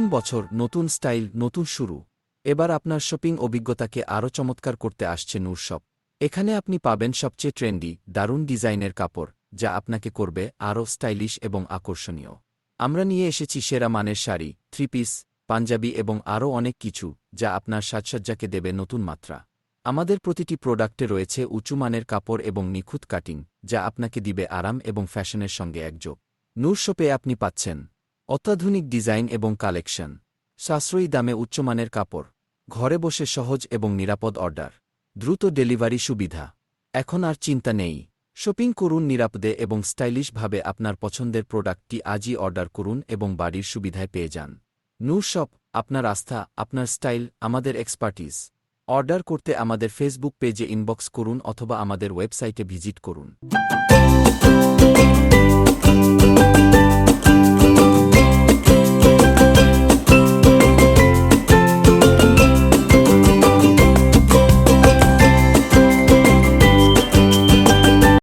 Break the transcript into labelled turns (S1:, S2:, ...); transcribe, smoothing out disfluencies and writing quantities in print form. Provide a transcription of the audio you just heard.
S1: বছর, নতুন স্টাইল, নতুন শুরু। এবার আপনার শপিং অভিজ্ঞতাকে আরও চমৎকার করতে আসছে নূর শপ। এখানে আপনি পাবেন সবচেয়ে ট্রেন্ডি, দারুণ ডিজাইনের কাপড়, যা আপনাকে করবে আরও স্টাইলিশ এবং আকর্ষণীয়। আমরা নিয়ে এসেছি সেরা মানের শাড়ি, থ্রি পিস, পাঞ্জাবি এবং আরও অনেক কিছু, যা আপনার সাজসজ্জাকে দেবে নতুন মাত্রা। আমাদের প্রতিটি প্রোডাক্টে রয়েছে উঁচু মানের কাপড় এবং নিখুঁত কাটিং, যা আপনাকে দিবে আরাম এবং ফ্যাশনের সঙ্গে একযোগ। নূর শপে আপনি পাচ্ছেন অত্যাধুনিক ডিজাইন এবং কালেকশন, সাশ্রয়ী দামে উচ্চমানের কাপড়, ঘরে বসে সহজ এবং নিরাপদ অর্ডার, দ্রুত ডেলিভারি সুবিধা। এখন আর চিন্তা নেই। শপিং করুন নিরাপদে এবং স্টাইলিশভাবে। আপনার পছন্দের প্রোডাক্টটি আজই অর্ডার করুন এবং বাড়ির সুবিধায় পেয়ে যান। নূর শপ, আপনার আস্থা, আপনার স্টাইল, আমাদের এক্সপার্টিজ। অর্ডার করতে আমাদের ফেসবুক পেজে ইনবক্স করুন অথবা আমাদের ওয়েবসাইটে ভিজিট করুন।